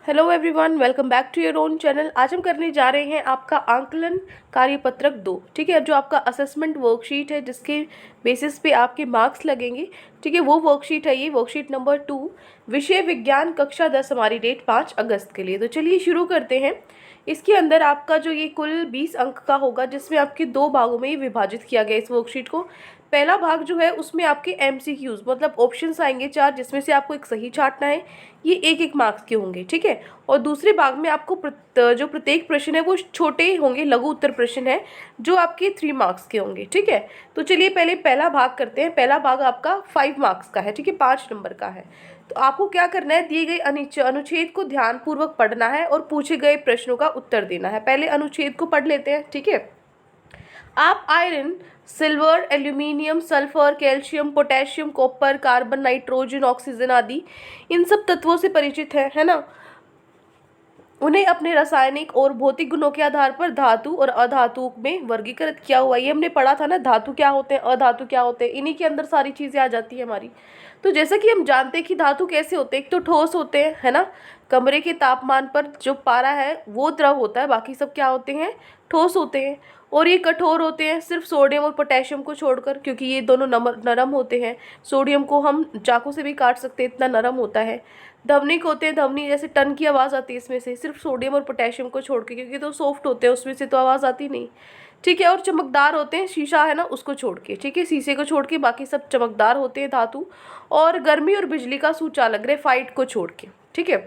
Hello everyone, welcome back to your own channel. आज हम करने जा रहे हैं आपका आंकलन कार्यपत्रक 2। ठीक है, जो आपका असेसमेंट वर्कशीट है जिसके बेसिस पे आपके मार्क्स लगेंगे। ठीक है, वो वर्कशीट है, ये वर्कशीट नंबर 2, विषय विज्ञान, कक्षा 10, हमारी डेट 5 अगस्त के लिए। तो चलिए शुरू करते हैं। इसके अंदर आपका जो ये कुल 20 अंक का होगा, जिसमें आपके 2 भागों में विभाजित किया गया इस वर्कशीट को। पहला भाग जो है उसमें आपके एमसीक्यूज मतलब ऑप्शंस आएंगे 4, जिसमें से आपको एक सही छांटना है। ये 1-1 मार्क्स के होंगे। ठीक है, और दूसरे भाग में आपको जो प्रत्येक प्रश्न है वो छोटे होंगे, लघु उत्तर प्रश्न है जो आपके 3 मार्क्स के होंगे। ठीक है, तो चलिए पहले पहला भाग करते हैं। पहला भाग आपका 5 मार्क्स का है। ठीक है, 5 नंबर का है। तो आपको क्या करना है, दिए गए अनुच्छेद को ध्यानपूर्वक पढ़ना है और पूछे गए प्रश्नों का उत्तर देना है। पहले अनुच्छेद को पढ़ लेते हैं। ठीक है, आप iron, silver, aluminium, sulphur, calcium, potassium, copper, carbon, nitrogen, oxygen आदि इन सब तत्वों से परिचित है ना। उन्हें अपने रासायनिक और भौतिक गुणों के आधार पर धातु और अधातु में वर्गीकृत किया हुआ। ये हमने पढ़ा था ना, धातु क्या होते हैं, अधातु क्या होते हैं, इन्हीं के अंदर सारी चीजें आ जाती है हमारी। तो जैसा कि हम जानते हैं कि धातु कैसे होते हैं, एक तो ठोस होते हैं, है ना। कमरे के तापमान पर जो पारा है वो द्रव होता है, बाकी सब क्या होते हैं, ठोस होते हैं। और ये कठोर होते हैं सिर्फ सोडियम और पोटेशियम को छोड़कर, क्योंकि ये दोनों नरम होते हैं। सोडियम को हम चाकू से भी काट सकते हैं, इतना नरम होता है। ध्वनिक होते हैं, ध्वनि जैसे टन की आवाज़ आती है इसमें से, सिर्फ सोडियम और पोटेशियम को छोड़ के, क्योंकि तो सॉफ्ट होते हैं उसमें से तो आवाज़ आती नहीं। ठीक है, और चमकदार होते हैं, शीशा है ना उसको छोड़ के। ठीक है, शीशे को छोड़ के बाकी सब चमकदार होते हैं धातु। और गर्मी और बिजली का सुचालक ग्रेफाइट को छोड़ के। ठीक है,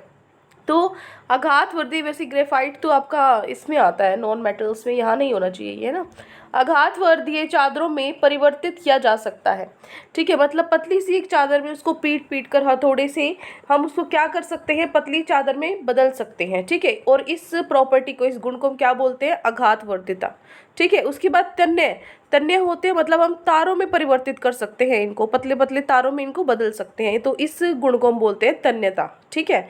तो आघातवर्धी, वैसे ग्रेफाइट तो आपका इसमें आता है नॉन मेटल्स में, यहाँ नहीं होना चाहिए ये ना। आघातवर्धीय चादरों में परिवर्तित किया जा सकता है। ठीक है, मतलब पतली सी एक चादर में उसको पीट पीट कर हथौड़े से हम उसको क्या कर सकते हैं, पतली चादर में बदल सकते हैं। ठीक है, और इस प्रॉपर्टी को, इस गुण को हम क्या बोलते हैं, आघातवर्धिता। ठीक है, उसके बाद तन्य, तन्य होते हैं मतलब हम तारों में परिवर्तित कर सकते हैं इनको, पतले पतले तारों में इनको बदल सकते हैं, तो इस गुण को हम बोलते हैं तन्यता। ठीक है,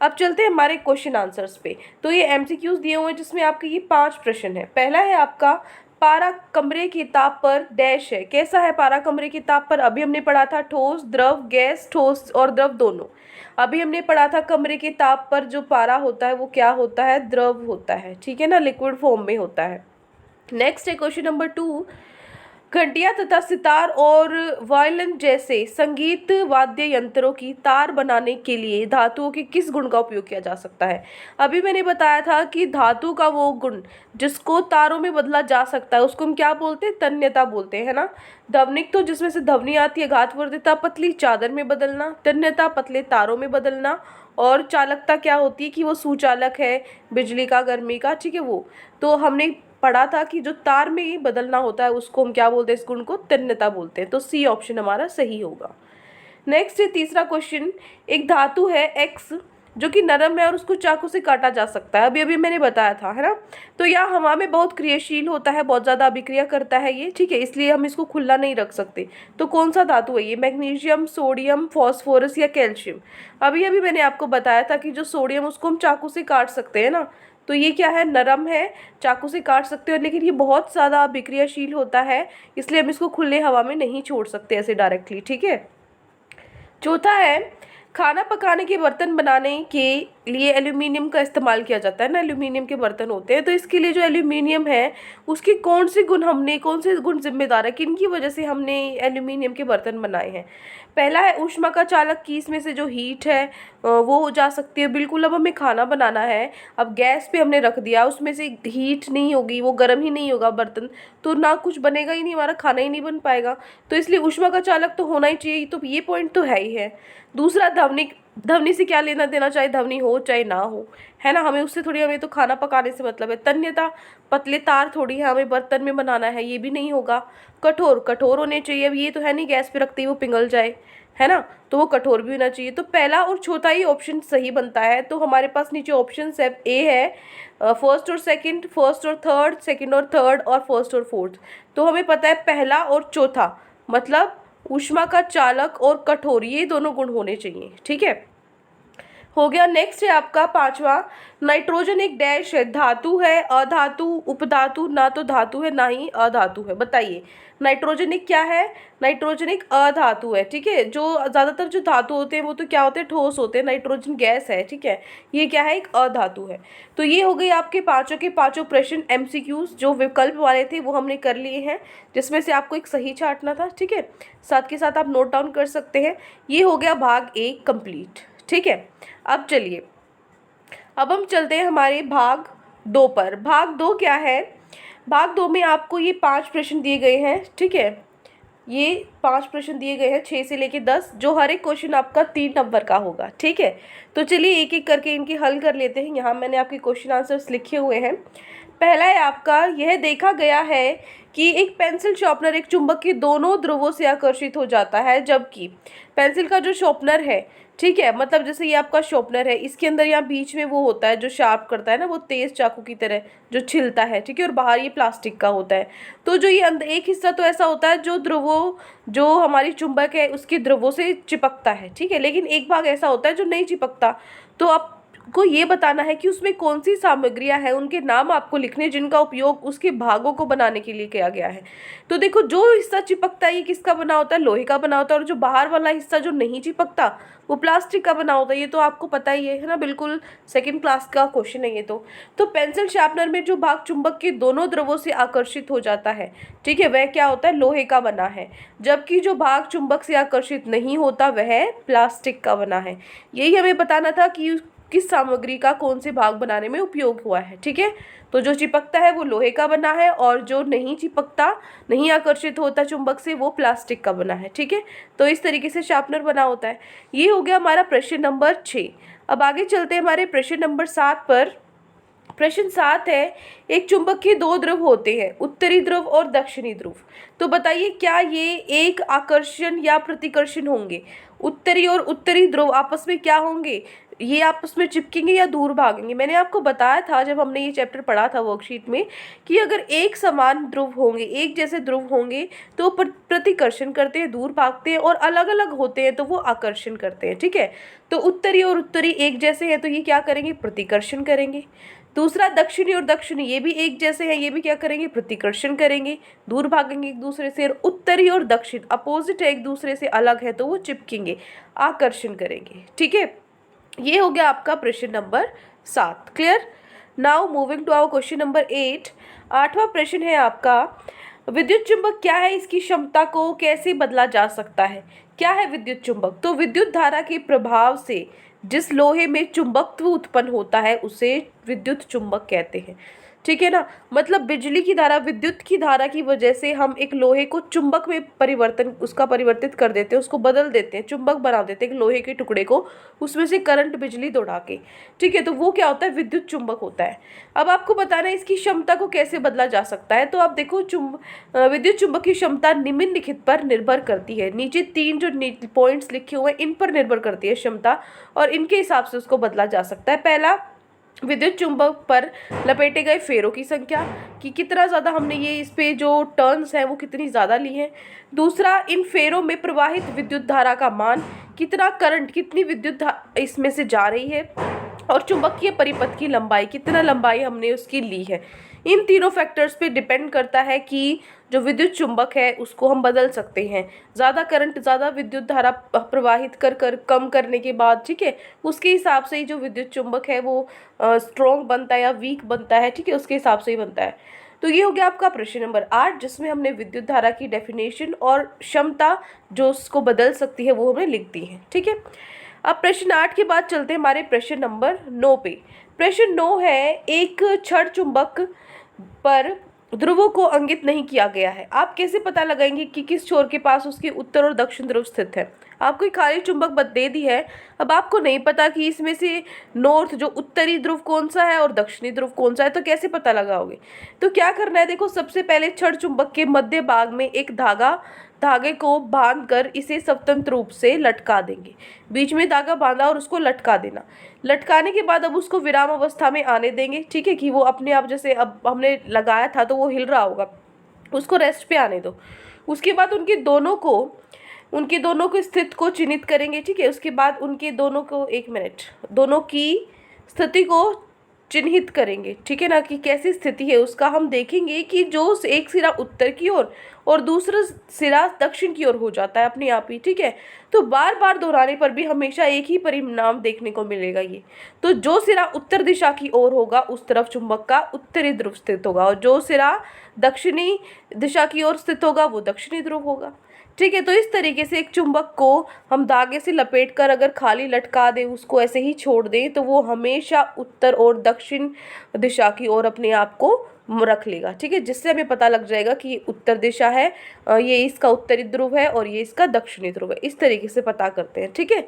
अब चलते हैं हमारे क्वेश्चन आंसर्स पे। तो ये एमसीक्यूज दिए हुए हैं जिसमें आपके ये 5 प्रश्न है। पहला है आपका, पारा कमरे के ताप पर डैश है। कैसा है पारा कमरे के ताप पर? अभी हमने पढ़ा था ठोस, द्रव, गैस, ठोस और द्रव दोनों। अभी हमने पढ़ा था कमरे के ताप पर जो पारा होता है वो क्या होता है, द्रव होता है। ठीक है ना, लिक्विड फॉर्म में होता है। नेक्स्ट है क्वेश्चन नंबर 2, घंटियां तथा सितार और वायलिन जैसे संगीत वाद्य यंत्रों की तार बनाने के लिए धातुओं के किस गुण का उपयोग किया जा सकता है? अभी मैंने बताया था कि धातु का वो गुण जिसको तारों में बदला जा सकता है उसको हम क्या बोलते हैं, तन्यता बोलते हैं ना। ध्वनिक तो जिसमें से ध्वनि आती है, घातवर्धिता पतली चादर में बदलना, तन्यता पतले तारों में बदलना, और चालकता क्या होती है कि वो सुचालक है बिजली का, गर्मी का। ठीक है, वो तो हमने पढ़ा था कि जो तार में ही बदलना होता है उसको हम क्या बोलते हैं, इस गुण को तन्यता बोलते हैं। तो सी ऑप्शन हमारा सही होगा। नेक्स्ट है तीसरा क्वेश्चन, एक धातु है एक्स जो कि नरम है और उसको चाकू से काटा जा सकता है। अभी अभी मैंने बताया था, है ना। तो यह हवा में बहुत क्रियाशील होता है, बहुत ज़्यादा अभिक्रिया करता है ये। ठीक है, इसलिए हम इसको खुला नहीं रख सकते। तो कौन सा धातु है ये, मैग्नीशियम, सोडियम, फॉस्फोरस या कैल्शियम? अभी अभी मैंने आपको बताया था कि जो सोडियम उसको हम चाकू से काट सकते हैं ना। तो ये क्या है, नरम है, चाकू से काट सकते हो, लेकिन ये बहुत ज़्यादा अभिक्रियाशील होता है, इसलिए हम इसको खुले हवा में नहीं छोड़ सकते ऐसे डायरेक्टली। ठीक है, चौथा है, खाना पकाने के बर्तन बनाने के लिए एल्यूमिनियम का इस्तेमाल किया जाता है ना, एल्यूमिनियम के बर्तन होते हैं। तो इसके लिए जो एल्यूमिनियम है उसके कौन से गुण जिम्मेदार है, किन की वजह से हमने एल्यूमिनियम के बर्तन बनाए हैं? पहला है ऊष्मा का चालक, की इसमें से जो हीट है वो हो जा सकती है। बिल्कुल, अब हमें खाना बनाना है, अब गैस पे हमने रख दिया, उसमें से हीट नहीं होगी, वो गर्म ही नहीं होगा बर्तन, तो ना कुछ बनेगा ही नहीं, हमारा खाना ही नहीं बन पाएगा। तो इसलिए ऊष्मा का चालक तो होना ही चाहिए, तो ये पॉइंट तो है ही है। दूसरा, ध्वनि, ध्वनि से क्या लेना देना, चाहे ध्वनि हो चाहे ना हो, है ना, हमें उससे थोड़ी, हमें तो खाना पकाने से मतलब है। तन्यता, पतले तार थोड़ी है, हमें बर्तन में बनाना है, ये भी नहीं होगा। कठोर, कठोर होने चाहिए, अब ये तो है नहीं गैस पे रखते ही वो पिघल जाए, है ना, तो वो कठोर भी होना चाहिए। तो पहला और चौथा ही ऑप्शन सही बनता है। तो हमारे पास नीचे ऑप्शन है, ए है फर्स्ट और सेकंड, फर्स्ट और थर्ड, सेकंड और थर्ड, और फर्स्ट और फोर्थ। तो हमें पता है पहला और चौथा, मतलब ऊष्मा का चालक और कठोर, ये दोनों गुण होने चाहिए। ठीक है, हो गया। नेक्स्ट है आपका पांचवा, नाइट्रोजन एक डैश है, धातु है, अधातु, उपधातु, ना तो धातु है ना ही अधातु है। बताइए नाइट्रोजन एक क्या है? नाइट्रोजन एक अधातु है, ठीक है। जो ज़्यादातर जो धातु होते हैं वो तो क्या होते हैं, ठोस होते हैं। नाइट्रोजन गैस है, ठीक है। ये क्या है, एक अधातु है। तो ये हो गई आपके पांचों के पांचों प्रश्न एमसीक्यूज जो विकल्प वाले थे वो हमने कर लिए हैं, जिसमें से आपको एक सही छांटना था, ठीक है। साथ के साथ आप नोट डाउन कर सकते हैं। ये हो गया भाग 1 कंप्लीट, ठीक है। अब चलिए, अब हम चलते हैं हमारे भाग 2 पर। भाग 2 क्या है? भाग 2 में आपको ये 5 प्रश्न दिए गए हैं, ठीक है। ये 5 प्रश्न दिए गए हैं 6 से लेके 10, जो हर एक क्वेश्चन आपका 3 नंबर का होगा, ठीक है। तो चलिए एक एक करके इनकी हल कर लेते हैं। यहाँ मैंने आपके क्वेश्चन आंसर्स लिखे हुए हैं। पहला है आपका, यह देखा गया है कि एक पेंसिल शार्पनर एक चुंबक के दोनों ध्रुवों से आकर्षित हो जाता है, जबकि पेंसिल का जो शार्पनर है, ठीक है, मतलब जैसे ये आपका शार्पनर है, इसके अंदर यहाँ बीच में वो होता है जो शार्प करता है ना, वो तेज चाकू की तरह जो छिलता है, ठीक है, और बाहर ये प्लास्टिक का होता है। तो जो ये अंदर एक हिस्सा तो ऐसा होता है जो ध्रुवों, जो हमारी चुंबक है उसके ध्रुवों से चिपकता है, ठीक है, लेकिन एक भाग ऐसा होता है जो नहीं चिपकता। तो आपको ये बताना है कि उसमें कौन सी सामग्रियां हैं, उनके नाम आपको लिखने, जिनका उपयोग उसके भागों को बनाने के लिए किया गया है। तो देखो, जो हिस्सा चिपकता है ये किसका बना होता है, लोहे का बना होता है, और जो बाहर वाला हिस्सा जो नहीं चिपकता वो प्लास्टिक का बना होता है। ये तो आपको पता ही है ना, बिल्कुल सेकंड क्लास का क्वेश्चन है ये तो पेंसिल शार्पनर में जो भाग चुंबक के दोनों ध्रुवों से आकर्षित हो जाता है, ठीक है, वह क्या होता है, लोहे का बना है। जबकि जो भाग चुंबक से आकर्षित नहीं होता वह प्लास्टिक का बना है। यही हमें बताना था कि किस सामग्री का कौन से भाग बनाने में उपयोग हुआ है, ठीक है। तो जो चिपकता है वो लोहे का बना है, और जो नहीं चिपकता, नहीं आकर्षित होता चुंबक से, वो प्लास्टिक का बना है, ठीक है। तो इस तरीके से शार्पनर बना होता है। ये हो गया हमारा प्रश्न नंबर 6। अब आगे चलते हैं हमारे प्रश्न नंबर 7 पर। प्रश्न 7 है, एक चुंबक के 2 ध्रुव होते हैं, उत्तरी ध्रुव और दक्षिणी ध्रुव। तो बताइए क्या ये एक आकर्षण या प्रतिकर्षण होंगे? उत्तरी और उत्तरी ध्रुव आपस में क्या होंगे? ये आपस में चिपकेंगे या दूर भागेंगे? मैंने आपको बताया था जब हमने ये चैप्टर पढ़ा था वर्कशीट में, कि अगर एक समान ध्रुव होंगे, एक जैसे ध्रुव होंगे, तो प्रतिकर्षण करते हैं, दूर भागते हैं, और अलग अलग होते हैं तो वो आकर्षण करते हैं, ठीक है। तो उत्तरी और उत्तरी एक जैसे हैं तो ये क्या करेंगे, प्रतिकर्षण करेंगे। दूसरा, दक्षिणी और दक्षिणी ये भी एक जैसे हैं, ये भी क्या करेंगे, प्रतिकर्षण करेंगे, दूर भागेंगे एक दूसरे से। और उत्तरी और दक्षिण अपोजिट है, एक दूसरे से अलग है, तो वो चिपकेंगे, आकर्षण करेंगे, ठीक है। ये हो गया आपका प्रश्न number 7। Clear? Now moving to our question number 8। 8वां प्रश्न है आपका, विद्युत चुंबक क्या है, इसकी क्षमता को कैसे बदला जा सकता है? क्या है विद्युत चुंबक? तो विद्युत धारा के प्रभाव से जिस लोहे में चुंबकत्व उत्पन्न होता है उसे विद्युत चुंबक कहते हैं, ठीक है ना। मतलब बिजली की धारा, विद्युत की धारा की वजह से हम एक लोहे को चुंबक में परिवर्तित कर देते हैं, उसको बदल देते हैं, चुंबक बना देते हैं एक लोहे के टुकड़े को, उसमें से करंट, बिजली दौड़ा के, ठीक है। तो वो क्या होता है, विद्युत चुंबक होता है। अब आपको बताना है इसकी क्षमता को कैसे बदला जा सकता है। तो आप देखो, विद्युत चुंबक की क्षमता निम्नलिखित पर निर्भर करती है। नीचे 3 जो पॉइंट्स लिखे हुए हैं इन पर निर्भर करती है क्षमता, और इनके हिसाब से उसको बदला जा सकता है। पहला, विद्युत चुंबक पर लपेटे गए फेरों की संख्या, कि कितना ज़्यादा हमने ये इस पे जो टर्न्स हैं वो कितनी ज़्यादा ली हैं। दूसरा, इन फेरों में प्रवाहित विद्युत धारा का मान, कितना करंट, कितनी विद्युत इसमें से जा रही है। और चुंबकीय परिपथ की लंबाई, कितना लंबाई हमने उसकी ली है। इन तीनों फैक्टर्स पे डिपेंड करता है कि जो विद्युत चुंबक है उसको हम बदल सकते हैं। ज़्यादा करंट, ज़्यादा विद्युत धारा प्रवाहित कर कम करने के बाद, ठीक है, उसके हिसाब से ही जो विद्युत चुंबक है वो स्ट्रॉन्ग बनता है या वीक बनता है, ठीक है, उसके हिसाब से ही बनता है। तो ये हो गया आपका प्रश्न नंबर 8, जिसमें हमने विद्युत धारा की डेफिनेशन और क्षमता जो उसको बदल सकती है वो हमें लिख दी है, ठीक है। अब प्रश्न 8 के बाद चलते हैं हमारे प्रश्न नंबर 9 पे। प्रश्न 9 है, एक छड़ चुंबक पर ध्रुवों को अंकित नहीं किया गया है। आप कैसे पता लगाएंगे कि किस छोर के पास उसके उत्तर और दक्षिण ध्रुव स्थित है? आपको एक खाली चुंबक दे दी है, अब आपको नहीं पता कि इसमें से नॉर्थ जो उत्तरी ध्रुव कौन सा है और दक्षिणी ध्रुव कौन सा है, तो कैसे पता लगाओगे? तो क्या करना है, देखो, सबसे पहले छड़ चुंबक के मध्य भाग में एक धागे को बांधकर इसे स्वतंत्र रूप से लटका देंगे। बीच में धागा बांधा और उसको लटका देना। लटकाने के बाद अब उसको विराम अवस्था में आने देंगे, ठीक है, कि वो अपने आप, जैसे अब हमने लगाया था तो वो हिल रहा होगा, उसको रेस्ट पे आने दो। उसके बाद उनके दोनों को उनके दोनों को स्थिति को चिन्हित करेंगे, ठीक है। उसके बाद उनके दोनों को, एक मिनट, दोनों की स्थिति को चिन्हित करेंगे, ठीक है ना, कि कैसी स्थिति है उसका। हम देखेंगे कि जो एक सिरा उत्तर की ओर और दूसरा सिरा दक्षिण की ओर हो जाता है अपने आप ही, ठीक है। तो बार बार दोहराने पर भी हमेशा एक ही परिणाम देखने को मिलेगा ये। तो जो सिरा उत्तर दिशा की ओर होगा उस तरफ चुंबक का उत्तरी ध्रुव स्थित होगा, और जो सिरा दक्षिणी दिशा की ओर स्थित होगा वो दक्षिणी ध्रुव होगा, ठीक है। तो इस तरीके से एक चुंबक को हम धागे से लपेट कर अगर खाली लटका दें, उसको ऐसे ही छोड़ दें, तो वो हमेशा उत्तर और दक्षिण दिशा की ओर अपने आप को रख लेगा, ठीक है। जिससे हमें पता लग जाएगा कि ये उत्तर दिशा है, ये इसका उत्तरी ध्रुव है और ये इसका दक्षिणी ध्रुव है। इस तरीके से पता करते हैं, ठीक है।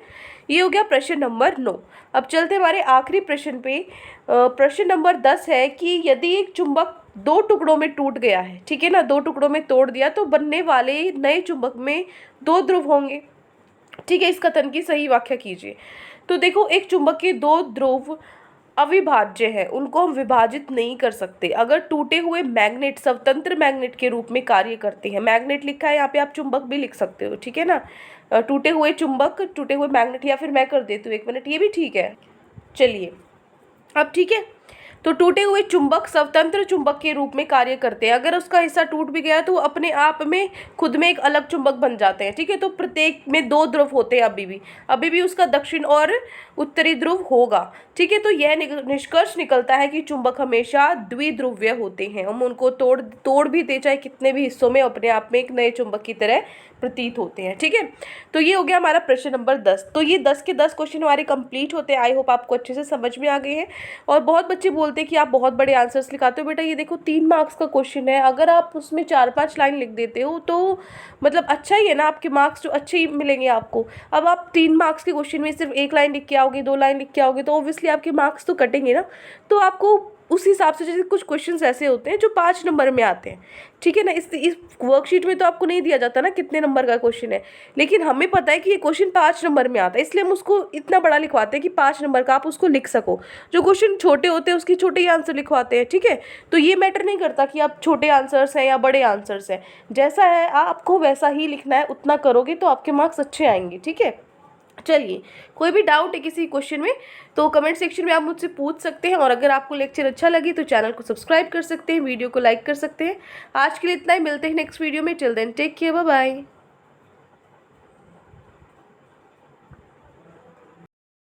ये हो गया प्रश्न नंबर 9। अब चलते हमारे आखिरी प्रश्न पे। प्रश्न नंबर 10 है कि यदि एक चुंबक 2 टुकड़ों में टूट गया है, ठीक है ना, 2 टुकड़ों में तोड़ दिया, तो बनने वाले नए चुंबक में 2 ध्रुव होंगे, ठीक है। इस कथन की सही व्याख्या कीजिए। तो देखो, एक चुंबक के 2 ध्रुव अविभाज्य है, उनको हम विभाजित नहीं कर सकते। अगर टूटे हुए मैग्नेट स्वतंत्र मैग्नेट के रूप में कार्य करते हैं, मैग्नेट लिखा है यहाँ पे, आप चुंबक भी लिख सकते हो, ठीक है ना। टूटे हुए चुंबक, टूटे हुए मैग्नेट, या फिर मैं कर देती हूँ, 1 मिनट, ये भी ठीक है। चलिए अब ठीक है। तो टूटे हुए चुंबक स्वतंत्र चुंबक के रूप में कार्य करते हैं। अगर उसका हिस्सा टूट भी गया तो वो अपने आप में खुद में एक अलग चुंबक बन जाते हैं, ठीक है। तो प्रत्येक में 2 ध्रुव होते हैं, अभी भी उसका दक्षिण और उत्तरी ध्रुव होगा, ठीक है। तो यह निष्कर्ष निकलता है कि चुंबक हमेशा द्विध्रुवीय होते हैं। हम उनको तोड़ भी दे चाहे कितने भी हिस्सों में, अपने आप में एक नए चुंबक की तरह प्रतीत होते हैं, ठीक है। तो ये हो गया हमारा प्रश्न नंबर 10। तो ये 10 के 10 क्वेश्चन हमारे कंप्लीट होते हैं। आई होप आपको अच्छे से समझ में आ गए हैं। और बहुत बच्चे बोलते हैं कि आप बहुत बड़े आंसर्स लिखाते हो। बेटा ये देखो 3 मार्क्स का क्वेश्चन है, अगर आप उसमें 4-5 लाइन लिख देते हो तो मतलब अच्छा ही है ना, आपके मार्क्स जो अच्छे ही मिलेंगे आपको। अब आप 3 मार्क्स के क्वेश्चन में सिर्फ 1 लाइन लिख के आओगे, 2 लाइन लिख के आओगे, तो ऑब्वियसली आपके मार्क्स तो कटेंगे ना। तो आपको उस हिसाब से, जैसे कुछ क्वेश्चंस ऐसे होते हैं जो 5 नंबर में आते हैं, ठीक है ना। इस वर्कशीट में तो आपको नहीं दिया जाता ना कितने नंबर का क्वेश्चन है, लेकिन हमें पता है कि ये क्वेश्चन 5 नंबर में आता है, इसलिए हम उसको इतना बड़ा लिखवाते हैं कि 5 नंबर का आप उसको लिख सको। जो क्वेश्चन छोटे होते हैं उसके छोटे ही आंसर लिखवाते हैं, ठीक है। तो ये मैटर नहीं करता कि आप छोटे आंसर्स हैं या बड़े आंसर्स हैं, जैसा है आपको वैसा ही लिखना है। उतना करोगे तो आपके मार्क्स अच्छे आएंगे, ठीक है। चलिए, कोई भी डाउट है किसी क्वेश्चन में तो कमेंट सेक्शन में आप मुझसे पूछ सकते हैं। और अगर आपको लेक्चर अच्छा लगे तो चैनल को सब्सक्राइब कर सकते हैं, वीडियो को लाइक कर सकते हैं। आज के लिए इतना ही, मिलते हैं नेक्स्ट वीडियो में। Till then take care, bye bye.